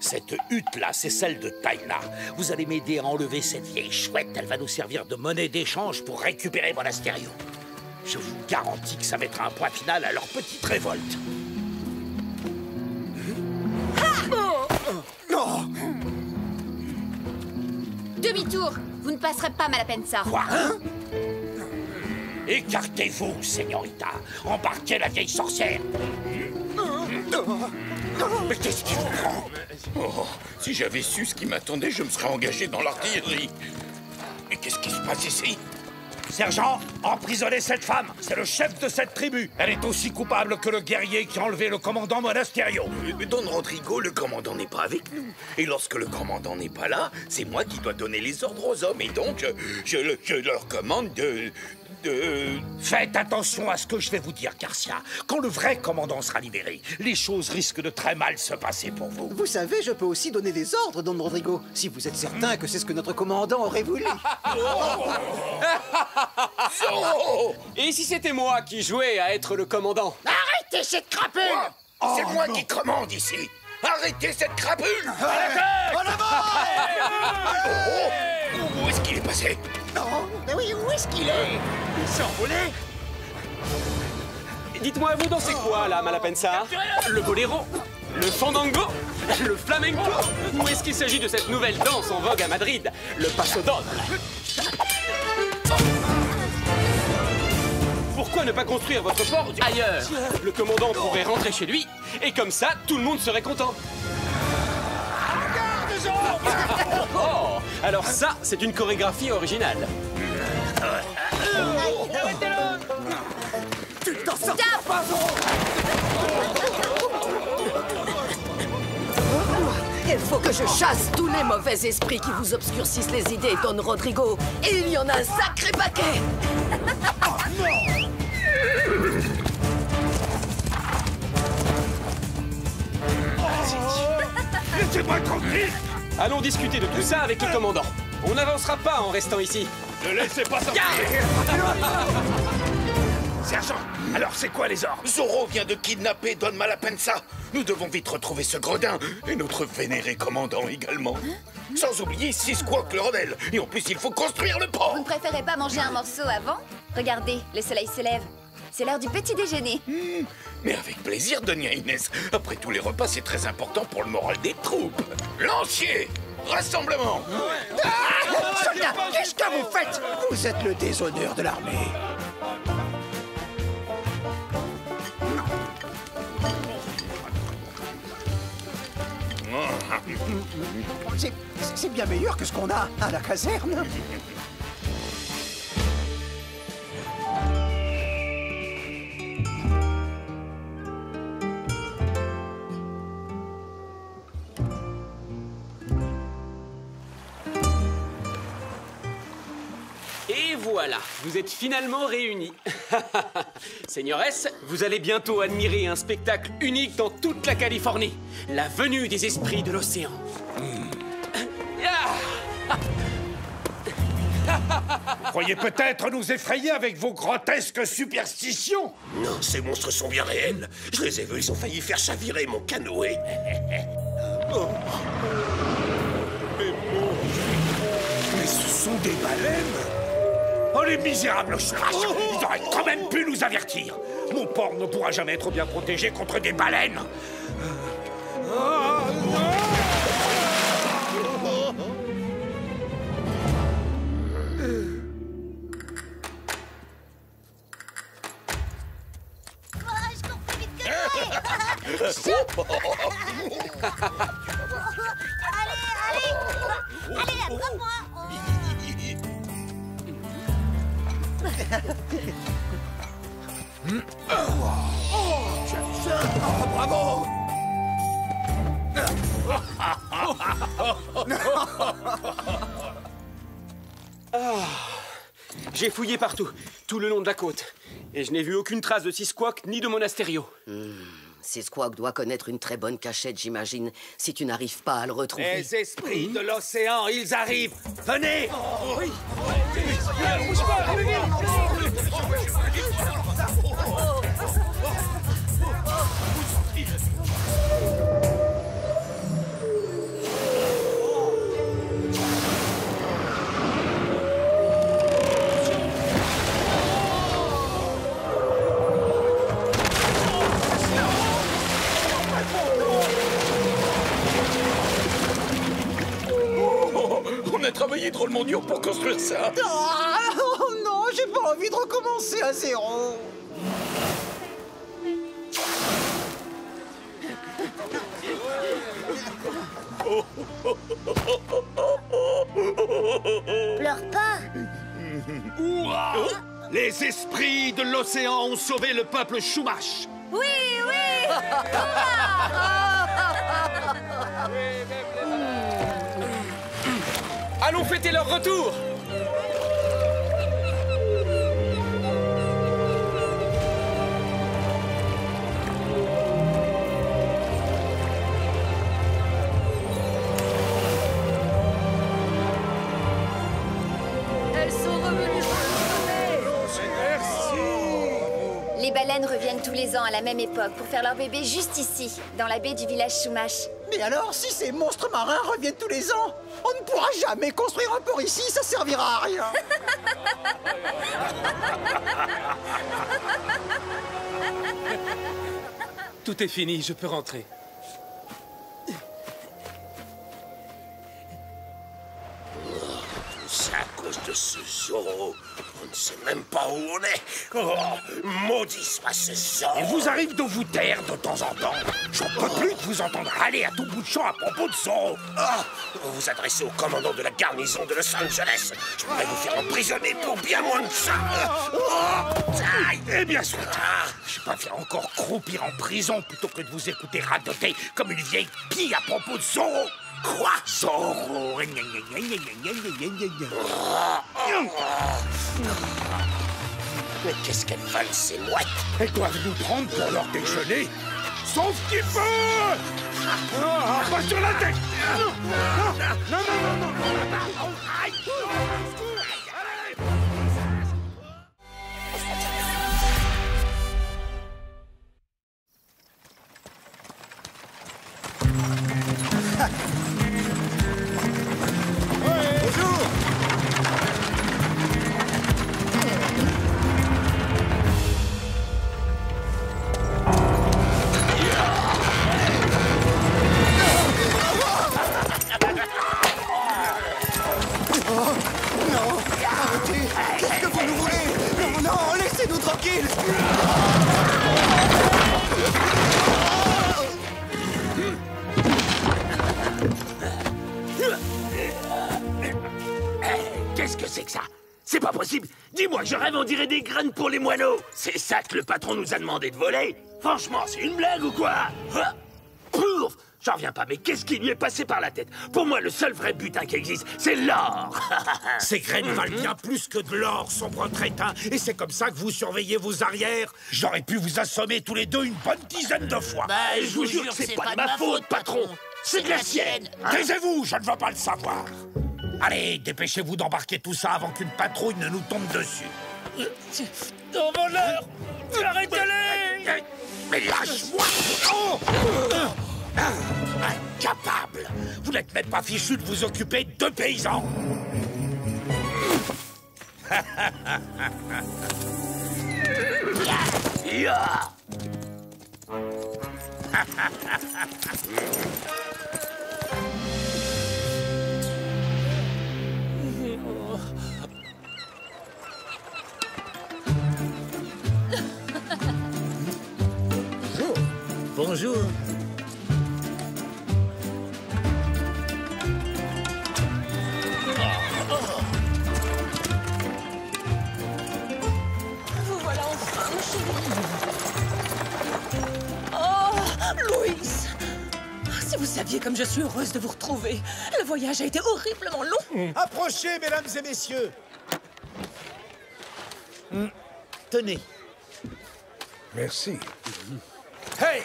Cette hutte-là, c'est celle de Taina. Vous allez m'aider à enlever cette vieille chouette. Elle va nous servir de monnaie d'échange pour récupérer Monasterio. Je vous garantis que ça mettra un point final à leur petite révolte. Non! Demi-tour. Vous ne passerez pas Malapensa. Quoi? Écartez-vous, señorita. Embarquez la vieille sorcière. Mais qu'est-ce qui vous prend? Oh, si j'avais su ce qui m'attendait, je me serais engagé dans l'artillerie. Mais qu'est-ce qui se passe ici? Sergent, emprisonnez cette femme. C'est le chef de cette tribu. Elle est aussi coupable que le guerrier qui a enlevé le commandant Monasterio. Don Rodrigo, le commandant n'est pas avec nous. Et lorsque le commandant n'est pas là, c'est moi qui dois donner les ordres aux hommes. Et donc, je leur commande de... Faites attention à ce que je vais vous dire, Garcia. Quand le vrai commandant sera libéré, les choses risquent de très mal se passer pour vous. Vous savez, je peux aussi donner des ordres, Don Rodrigo, si vous êtes certain que c'est ce que notre commandant aurait voulu. Et si c'était moi qui jouais à être le commandant? Arrêtez cette crapule! C'est moi qui commande ici. Arrêtez cette crapule! Où est-ce qu'il est passé? Mais oui, où est-ce qu'il est? Il s'est envolé? Dites-moi, vous dansez quoi, là, Malapensa? Le boléro? Le fandango? Le flamenco? Ou est-ce qu'il s'agit de cette nouvelle danse en vogue à Madrid, le paso doble? Pourquoi ne pas construire votre fort ailleurs? Le commandant pourrait rentrer chez lui, et comme ça, tout le monde serait content. Oh, alors ça, c'est une chorégraphie originale. Tu t'en sors pas! Il faut que je chasse tous les mauvais esprits qui vous obscurcissent les idées, Don Rodrigo. Et il y en a un sacré paquet. Laissez-moi tranquille! Allons discuter de tout ça avec le commandant. On n'avancera pas en restant ici. Ne laissez pas sortir! Sergent, alors c'est quoi les ordres? Zorro vient de kidnapper Don Malapensa. Nous devons vite retrouver ce gredin. Et notre vénéré commandant également. Sans oublier Sisquoc le rebelle. Et en plus, il faut construire le port. Vous ne préférez pas manger un morceau avant? Regardez, le soleil se lève. C'est l'heure du petit déjeuner. Mais avec plaisir, Doña Inès. Après tous les repas, c'est très important pour le moral des troupes. Lancier! Rassemblement! Soldat, qu'est-ce que vous faites? Vous êtes le déshonneur de l'armée. C'est bien meilleur que ce qu'on a à la caserne. Et voilà, vous êtes finalement réunis. Seigneuresse, vous allez bientôt admirer un spectacle unique dans toute la Californie. La venue des esprits de l'océan. Vous croyez peut-être nous effrayer avec vos grotesques superstitions? Non, ces monstres sont bien réels. Je les ai vus, ils ont failli faire chavirer mon canoë. Mais ce sont des baleines! Oh, les misérables chouaches! Ils auraient quand même pu nous avertir! Mon port ne pourra jamais être bien protégé contre des baleines! Allez, attrape-moi. Bravo! J'ai fouillé partout, tout le long de la côte. Et je n'ai vu aucune trace de Seasquawk ni de Monasterio. Seasquawk doit connaître une très bonne cachette, j'imagine, si tu n'arrives pas à le retrouver. Les esprits de l'océan, ils arrivent. Venez. Oui. On a travaillé drôlement dur pour construire ça. Oh non, j'ai pas envie de recommencer à zéro. Pleure pas. Les esprits de l'océan ont sauvé le peuple Chumash. Oui, oui. Allons fêter leur retour! Elles sont revenues. Merci. Les baleines reviennent tous les ans à la même époque pour faire leur bébé juste ici, dans la baie du village Chumash. Mais alors, si ces monstres marins reviennent tous les ans, on ne pourra jamais construire un port ici, ça servira à rien. Tout est fini, je peux rentrer. C'est à cause de ce Zorro. On ne sait même pas où on est. Oh, maudit soit ce Zorro. Il vous arrive de vous taire de temps en temps. J'en peux plus de vous entendre râler à tout bout de champ à propos de Zorro. Vous vous adressez au commandant de la garnison de Los Angeles. Je pourrais vous faire emprisonner pour bien moins que ça. Eh bien, soit. Je préfère encore croupir en prison plutôt que de vous écouter radoter comme une vieille pie à propos de Zorro. Quoi, Zorro? Mais qu'est-ce qu'elles valent, ces mouettes? Elles doivent nous prendre pour leur déjeuner. Sauf qu'il faut... pas sur la tête. Non. Qu'est-ce que c'est que ça? C'est pas possible. Dis-moi, je rêve, on dirait des graines pour les moineaux. C'est ça que le patron nous a demandé de voler? Franchement, c'est une blague ou quoi? Pouf! J'en reviens pas, mais qu'est-ce qui lui est passé par la tête? Pour moi, le seul vrai butin qui existe, c'est l'or. Ces graines valent bien plus que de l'or, sombre crétin. Et c'est comme ça que vous surveillez vos arrières. J'aurais pu vous assommer tous les deux une bonne dizaine de fois. Je vous jure que c'est pas de ma faute, patron. C'est de la sienne. Taisez-vous, je ne veux pas le savoir. Allez, dépêchez-vous d'embarquer tout ça avant qu'une patrouille ne nous tombe dessus. Ton voleur! Arrêtez-les! Mais lâche-moi! Incapable! Vous n'êtes même pas fichu de vous occuper de paysans! Bonjour. Vous voilà enfin, chérie. Oh, Louis, Si vous saviez comme je suis heureuse de vous retrouver. Le voyage a été horriblement long. Approchez, mesdames et messieurs. Tenez. Merci. Hey!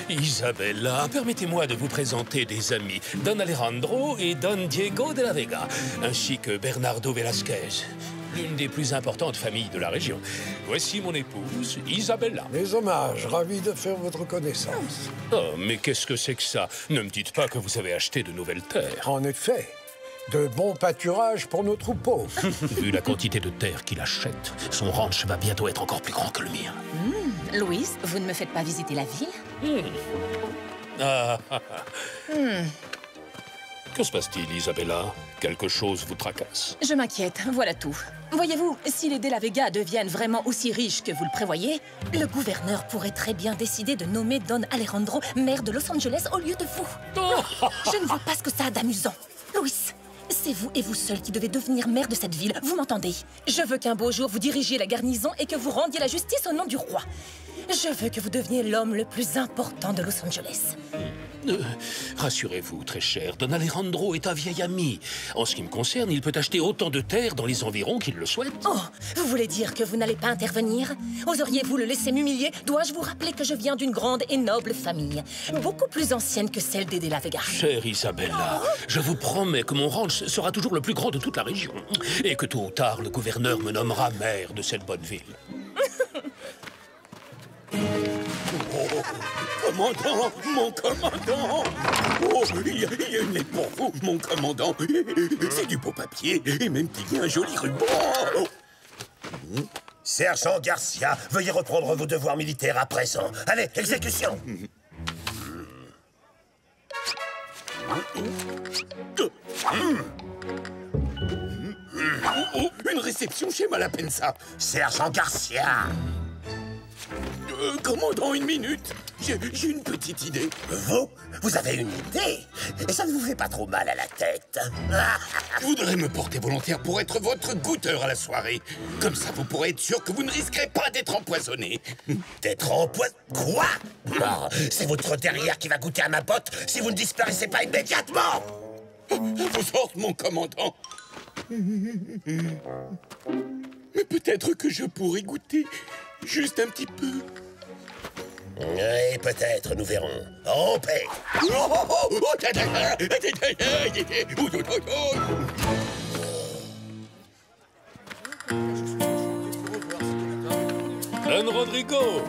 Isabella, permettez-moi de vous présenter des amis, Don Alejandro et Don Diego de la Vega, ainsi que Bernardo Velasquez, l'une des plus importantes familles de la région. Voici mon épouse, Isabella. Mes hommages, ravi de faire votre connaissance. Oh, mais qu'est-ce que c'est que ça? Ne me dites pas que vous avez acheté de nouvelles terres. En effet, de bons pâturages pour nos troupeaux. Vu la quantité de terre qu'il achète, son ranch va bientôt être encore plus grand que le mien. Louise, vous ne me faites pas visiter la ville? Que se passe-t-il, Isabella? Quelque chose vous tracasse? Je m'inquiète, voilà tout. Voyez-vous, si les De la Vega deviennent vraiment aussi riches que vous le prévoyez, le gouverneur pourrait très bien décider de nommer Don Alejandro maire de Los Angeles au lieu de vous. Je ne vois pas ce que ça a d'amusant. Louis, c'est vous et vous seul qui devez devenir maire de cette ville, vous m'entendez? Je veux qu'un beau jour vous dirigiez la garnison et que vous rendiez la justice au nom du roi. Je veux que vous deveniez l'homme le plus important de Los Angeles. Rassurez-vous, très cher, Don Alejandro est un vieil ami. En ce qui me concerne, il peut acheter autant de terres dans les environs qu'il le souhaite. Oh, vous voulez dire que vous n'allez pas intervenir? Oseriez-vous le laisser m'humilier? Dois-je vous rappeler que je viens d'une grande et noble famille, beaucoup plus ancienne que celle des De la Vega? Chère Isabella, je vous promets que mon ranch sera toujours le plus grand de toute la région. Et que tôt ou tard, le gouverneur me nommera maire de cette bonne ville. Oh, commandant, mon commandant! Oh, il y a une lettre pour vous, mon commandant. C'est du beau papier et même qu'il y a un joli ruban. Sergent Garcia, veuillez reprendre vos devoirs militaires à présent. Allez, exécution! Oh, une réception chez Malapensa. Sergent Garcia! Commandant, une minute. J'ai une petite idée. Vous avez une idée? Et ça ne vous fait pas trop mal à la tête? Je voudrais me porter volontaire pour être votre goûteur à la soirée. Comme ça, vous pourrez être sûr que vous ne risquerez pas d'être empoisonné. D'être empoisonné? Quoi? Non, c'est votre derrière qui va goûter à ma botte si vous ne disparaissez pas immédiatement! Vos ordres, mon commandant. Mais peut-être que je pourrais goûter juste un petit peu. Oui, peut-être, nous verrons. En paix! Don Rodrigo!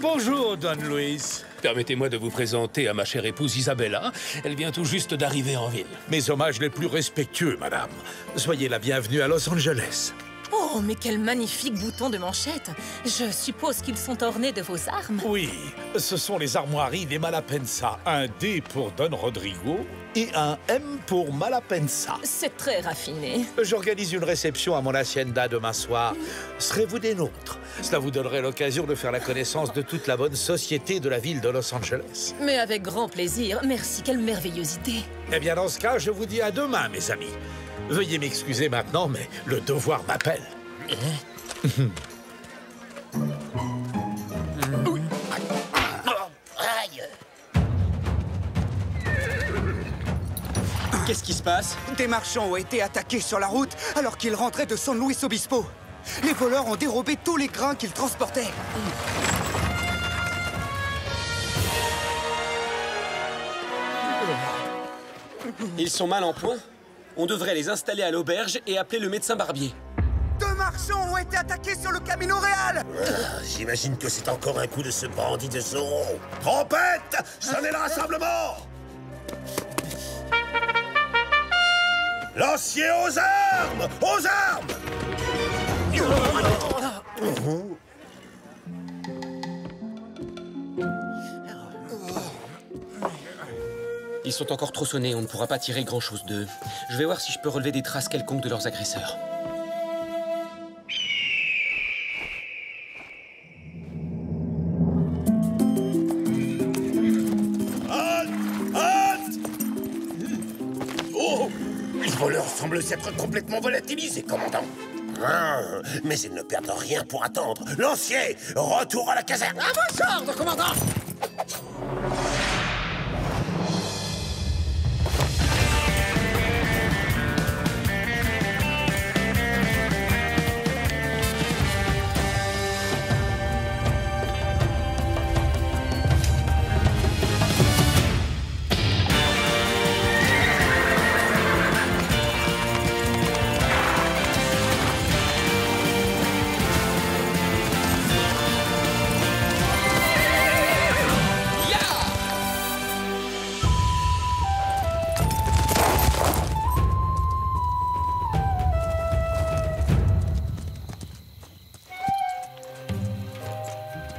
Bonjour, Don Luis. Permettez-moi de vous présenter à ma chère épouse Isabella. Elle vient tout juste d'arriver en ville. Mes hommages les plus respectueux, madame. Soyez la bienvenue à Los Angeles. Oh, mais quel magnifique bouton de manchette! Je suppose qu'ils sont ornés de vos armes? Oui, ce sont les armoiries des Malapensa. Un D pour Don Rodrigo et un M pour Malapensa. C'est très raffiné. J'organise une réception à mon hacienda demain soir. Serez-vous des nôtres? Cela vous donnerait l'occasion de faire la connaissance de toute la bonne société de la ville de Los Angeles. Mais avec grand plaisir. Merci, quelle merveilleuse idée. Eh bien, dans ce cas, je vous dis à demain, mes amis. Veuillez m'excuser maintenant, mais le devoir m'appelle. Qu'est-ce qui se passe? Des marchands ont été attaqués sur la route alors qu'ils rentraient de San Luis Obispo. Les voleurs ont dérobé tous les grains qu'ils transportaient. Ils sont mal en point. On devrait les installer à l'auberge et appeler le médecin barbier. 2 marchands ont été attaqués sur le Camino Real. J'imagine que c'est encore un coup de ce bandit de Zorro. Trompette! Sonnez le rassemblement! Lanciers aux armes! Aux armes! Ils sont encore trop sonnés, on ne pourra pas tirer grand-chose d'eux. Je vais voir si je peux relever des traces quelconques de leurs agresseurs. Oh! Les voleurs semblent s'être complètement volatilisés, commandant. Mais ils ne perdent rien pour attendre. Lancier, retour à la caserne. À vos ordres, commandant.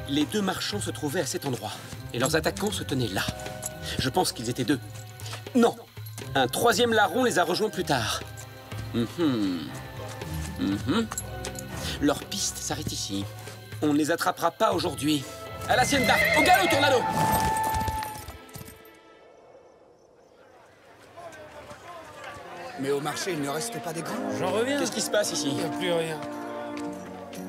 Les deux marchands se trouvaient à cet endroit, et leurs attaquants se tenaient là. Je pense qu'ils étaient deux. Non, un troisième larron les a rejoints plus tard. Leur piste s'arrête ici. On ne les attrapera pas aujourd'hui. À l'hacienda, au galop, Tornado! Mais au marché, il ne reste pas des grains. J'en reviens. Qu'est-ce qui se passe ici? Il n'y a plus rien.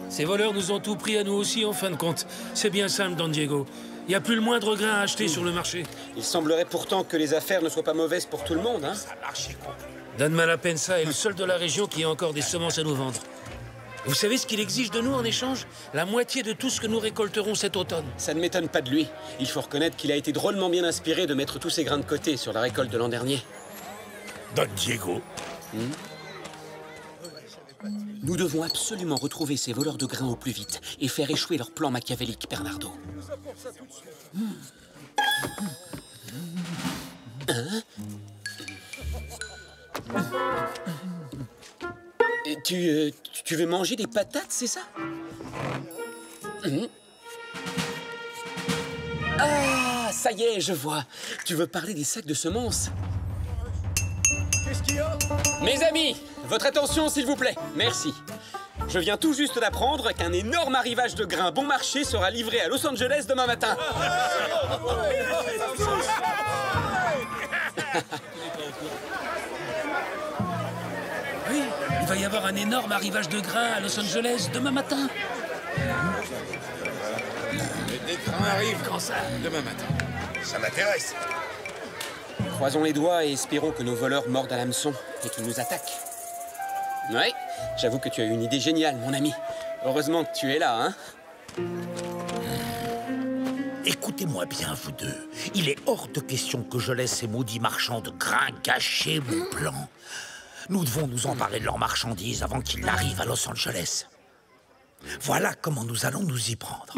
Ces voleurs nous ont tout pris à nous aussi, en fin de compte. C'est bien simple, Don Diego. Il n'y a plus le moindre grain à acheter sur le marché. Il semblerait pourtant que les affaires ne soient pas mauvaises pour tout le monde, hein? Don Malapensa est le seul de la région qui a encore des semences à nous vendre. Vous savez ce qu'il exige de nous en échange? La moitié de tout ce que nous récolterons cet automne. Ça ne m'étonne pas de lui. Il faut reconnaître qu'il a été drôlement bien inspiré de mettre tous ses grains de côté sur la récolte de l'an dernier. Don Diego. Nous devons absolument retrouver ces voleurs de grains au plus vite et faire échouer leur plan machiavélique, Bernardo. Tu veux manger des patates, c'est ça? Ah, ça y est, je vois. Tu veux parler des sacs de semences? Qu'est-ce qu'il y a? Mes amis, votre attention, s'il vous plaît. Merci. Je viens tout juste d'apprendre qu'un énorme arrivage de grains bon marché sera livré à Los Angeles demain matin. Oui, il va y avoir un énorme arrivage de grains à Los Angeles demain matin. Des grains arrivent quand ça? Demain matin. Ça m'intéresse. Croisons les doigts et espérons que nos voleurs mordent à l'hameçon et qu'ils nous attaquent. Oui, j'avoue que tu as une idée géniale, mon ami. Heureusement que tu es là, hein? Écoutez-moi bien, vous deux. Il est hors de question que je laisse ces maudits marchands de grains gâcher mon plan. Nous devons nous emparer de leurs marchandises avant qu'ils n'arrivent à Los Angeles. Voilà comment nous allons nous y prendre.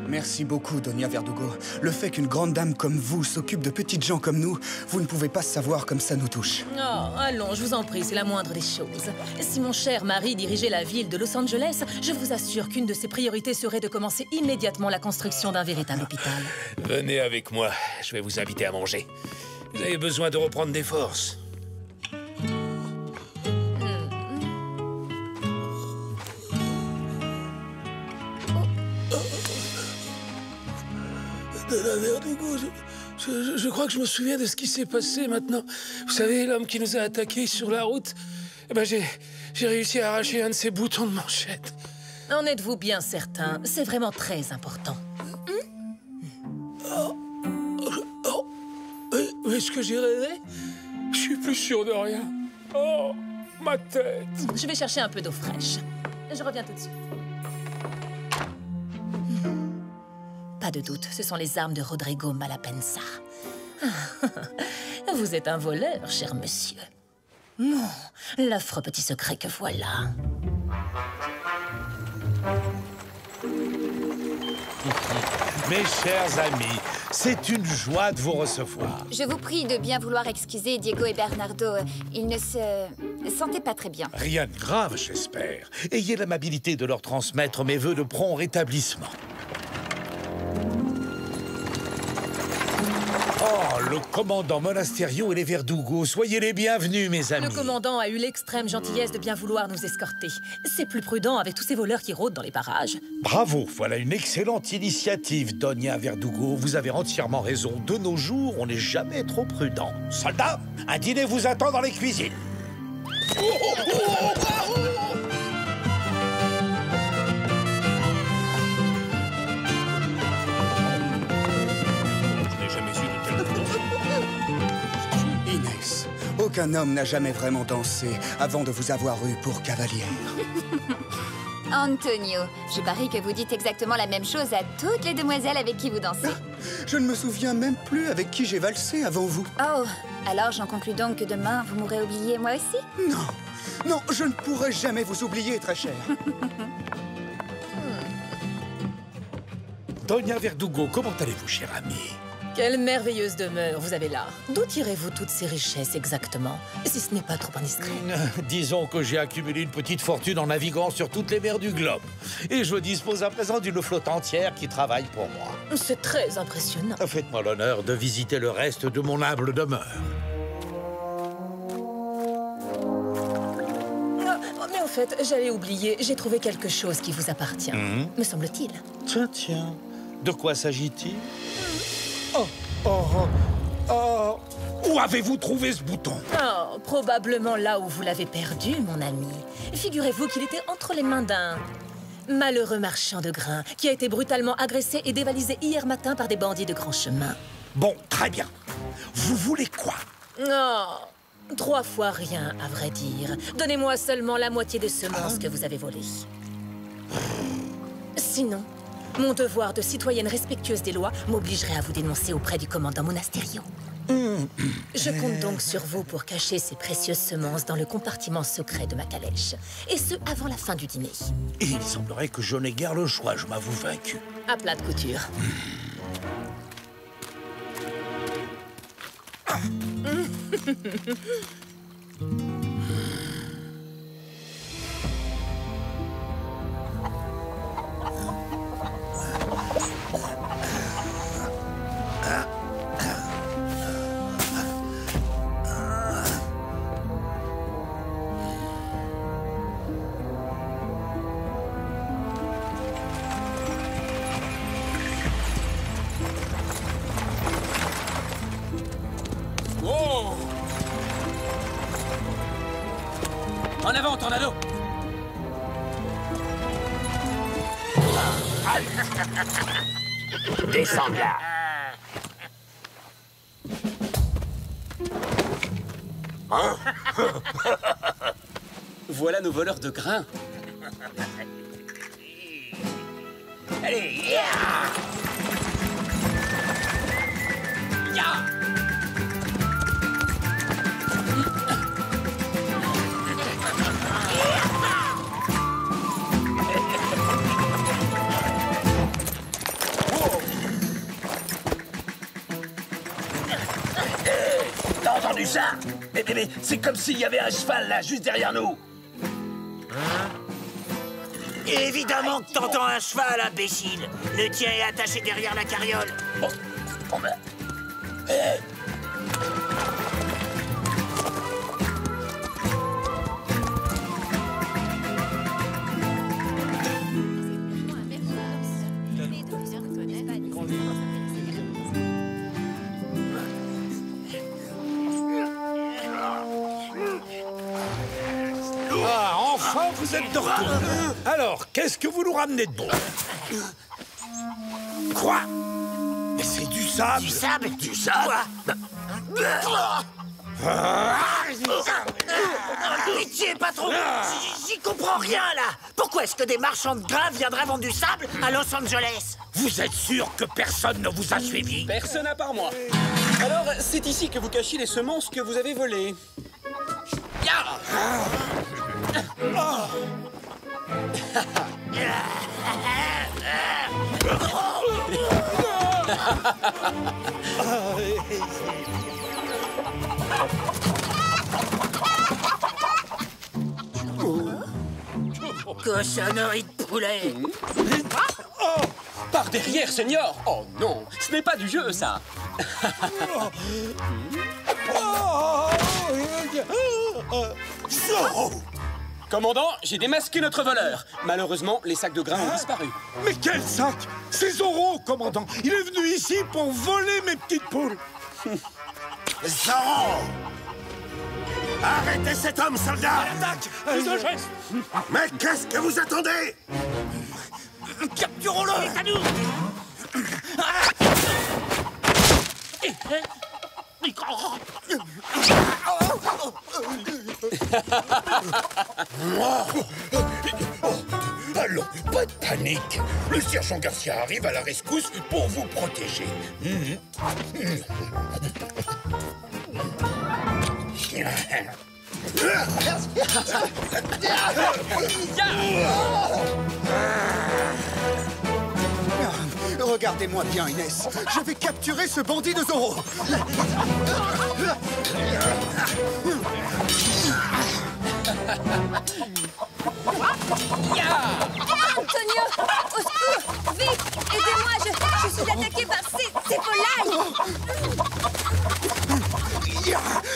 Merci beaucoup, Doña Verdugo. Le fait qu'une grande dame comme vous s'occupe de petites gens comme nous, vous ne pouvez pas savoir comme ça nous touche. Oh, allons, je vous en prie, c'est la moindre des choses. Si mon cher mari dirigeait la ville de Los Angeles, je vous assure qu'une de ses priorités serait de commencer immédiatement la construction d'un véritable hôpital. Venez avec moi, je vais vous inviter à manger. Vous avez besoin de reprendre des forces. Donna Verdugo, je crois que je me souviens de ce qui s'est passé maintenant. Vous savez, l'homme qui nous a attaqués sur la route, eh ben j'ai réussi à arracher un de ses boutons de manchette. En êtes-vous bien certain? C'est vraiment très important. Est-ce que j'ai rêvé? Je suis plus sûr de rien. Oh, ma tête! Je vais chercher un peu d'eau fraîche. Je reviens tout de suite. Pas de doute, ce sont les armes de Rodrigo Malapensa. Vous êtes un voleur, cher monsieur. Non, l'affreux petit secret que voilà. Mes chers amis, c'est une joie de vous recevoir. Je vous prie de bien vouloir excuser Diego et Bernardo. Ils ne se sentaient pas très bien. Rien de grave, j'espère. Ayez l'amabilité de leur transmettre mes vœux de prompt rétablissement. Oh, le commandant Monasterio et les Verdugo, soyez les bienvenus, mes amis. Le commandant a eu l'extrême gentillesse de bien vouloir nous escorter. C'est plus prudent avec tous ces voleurs qui rôdent dans les parages. Bravo, voilà une excellente initiative, Doña Verdugo. Vous avez entièrement raison. De nos jours, on n'est jamais trop prudent. Soldats, un dîner vous attend dans les cuisines. Inès, aucun homme n'a jamais vraiment dansé avant de vous avoir eu pour cavalière. Antonio, je parie que vous dites exactement la même chose à toutes les demoiselles avec qui vous dansez. Je ne me souviens même plus avec qui j'ai valsé avant vous. Oh, alors j'en conclus donc que demain, vous m'aurez oublié moi aussi? Non, non, je ne pourrai jamais vous oublier, très cher. Doña Verdugo, comment allez-vous, cher ami? Quelle merveilleuse demeure vous avez là. D'où tirez-vous toutes ces richesses exactement, si ce n'est pas trop indiscret? Disons que j'ai accumulé une petite fortune en naviguant sur toutes les mers du globe. Et je dispose à présent d'une flotte entière qui travaille pour moi. C'est très impressionnant. Faites-moi l'honneur de visiter le reste de mon humble demeure. Mais en fait, j'allais oublier, j'ai trouvé quelque chose qui vous appartient, me semble-t-il. Tiens, tiens. De quoi s'agit-il? Oh, oh, oh, oh. Où avez-vous trouvé ce bouton? Oh, probablement là où vous l'avez perdu, mon ami. Figurez-vous qu'il était entre les mains d'un malheureux marchand de grains qui a été brutalement agressé et dévalisé hier matin par des bandits de grand chemin. Bon, très bien. Vous voulez quoi? Oh, 3 fois rien, à vrai dire. Donnez-moi seulement la moitié des semences que vous avez volées. Sinon, mon devoir de citoyenne respectueuse des lois m'obligerait à vous dénoncer auprès du commandant Monasterio. Je compte donc sur vous pour cacher ces précieuses semences dans le compartiment secret de ma calèche. Et ce, avant la fin du dîner. Et il semblerait que je n'ai guère le choix, je m'avoue vaincu. À plat de couture. Oh! En avant, Tornado! Descends de là. Hein? Voilà nos voleurs de grains. Allez, ya! Ya! T'as entendu ça? Mais c'est comme s'il y avait un cheval là, juste derrière nous. Évidemment que t'entends un cheval, imbécile. Le tien est attaché derrière la carriole. Bon ben... Ah, enfin, vous êtes de retour. Alors, qu'est-ce que vous nous ramenez de bon? Quoi? Mais c'est du sable. Du sable? Du sable? Pitié, patron! J'y comprends rien, là! Pourquoi est-ce que des marchands de grains viendraient vendre du sable à Los Angeles? Vous êtes sûr que personne ne vous a suivi? Personne à part moi. Alors, c'est ici que vous cachez les semences que vous avez volées. Cochonnerie de poulet! Oh! Par derrière, Seigneur! Oh non, ce n'est pas du jeu, ça! Zorro! Commandant, j'ai démasqué notre voleur. Malheureusement, les sacs de grains ont disparu. Mais quel sac? C'est Zorro, commandant. Il est venu ici pour voler mes petites poules. Zorro! Arrêtez cet homme, soldat! Attaque! Fais un geste! Mais qu'est-ce que vous attendez? Capturons-le! C'est à nous! Allons, pas de panique. Le sergent Garcia arrive à la rescousse pour vous protéger. Regardez-moi bien, Inès. Je vais capturer ce bandit de Zorro. Antonio, au secours! Vite! Aidez-moi, je suis attaqué par ces volailles!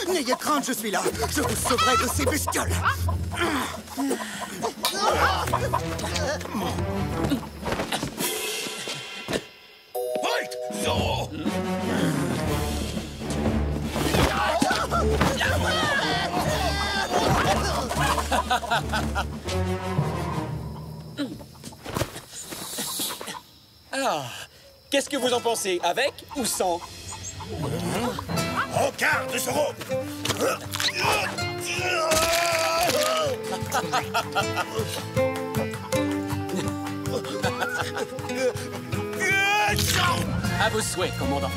N'ayez crainte, je suis là. Je vous sauverai de ces bestioles. Halt! Zorro! Ah, qu'est-ce que vous en pensez? Avec ou sans? Regarde, Zorro! À vos souhaits, commandant.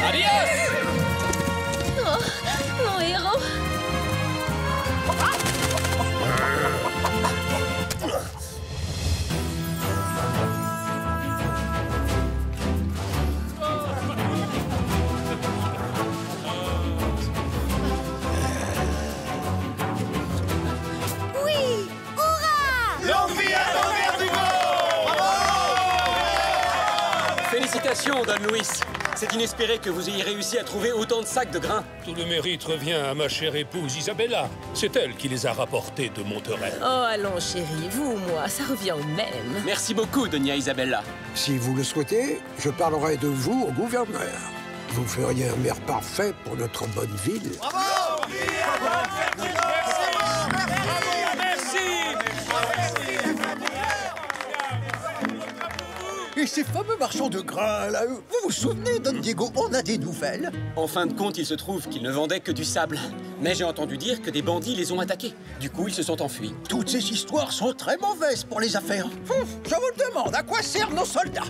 Adios! Oh, mon héros! Oui! Hurrah! Longue vie à l'envers du Félicitations, Don Luis. C'est inespéré que vous ayez réussi à trouver autant de sacs de grains. Tout le mérite revient à ma chère épouse Isabella. C'est elle qui les a rapportés de Monterey. Oh, allons, chérie, vous ou moi, ça revient au même. Merci beaucoup, Doña Isabella. Si vous le souhaitez, je parlerai de vous au gouverneur. Vous feriez un maire parfait pour notre bonne ville. Et ces fameux marchands de grains, là, vous vous souvenez, Don Diego, on a des nouvelles? En fin de compte, il se trouve qu'ils ne vendaient que du sable. Mais j'ai entendu dire que des bandits les ont attaqués. Du coup, ils se sont enfuis. Toutes ces histoires sont très mauvaises pour les affaires. Je vous le demande, à quoi servent nos soldats?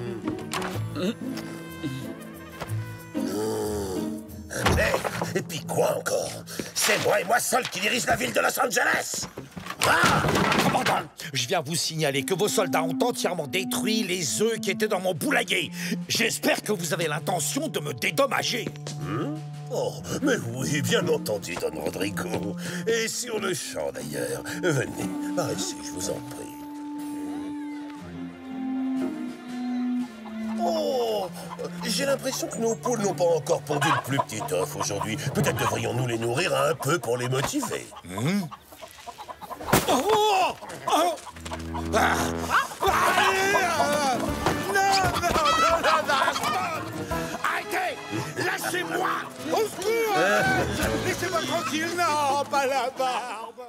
Mais, et puis quoi encore? C'est moi et moi seul qui dirige la ville de Los Angeles! Commandant, je viens vous signaler que vos soldats ont entièrement détruit les œufs qui étaient dans mon poulailler. J'espère que vous avez l'intention de me dédommager. Oh, mais oui, bien entendu, Don Rodrigo. Et sur le champ, d'ailleurs. Venez, par ici, je vous en prie. Oh, j'ai l'impression que nos poules n'ont pas encore pondu le plus petit œuf aujourd'hui. Peut-être devrions-nous les nourrir un peu pour les motiver. Arrêtez! Lâchez-moi! Au secours! Laissez-moi tranquille! Non, pas la barbe!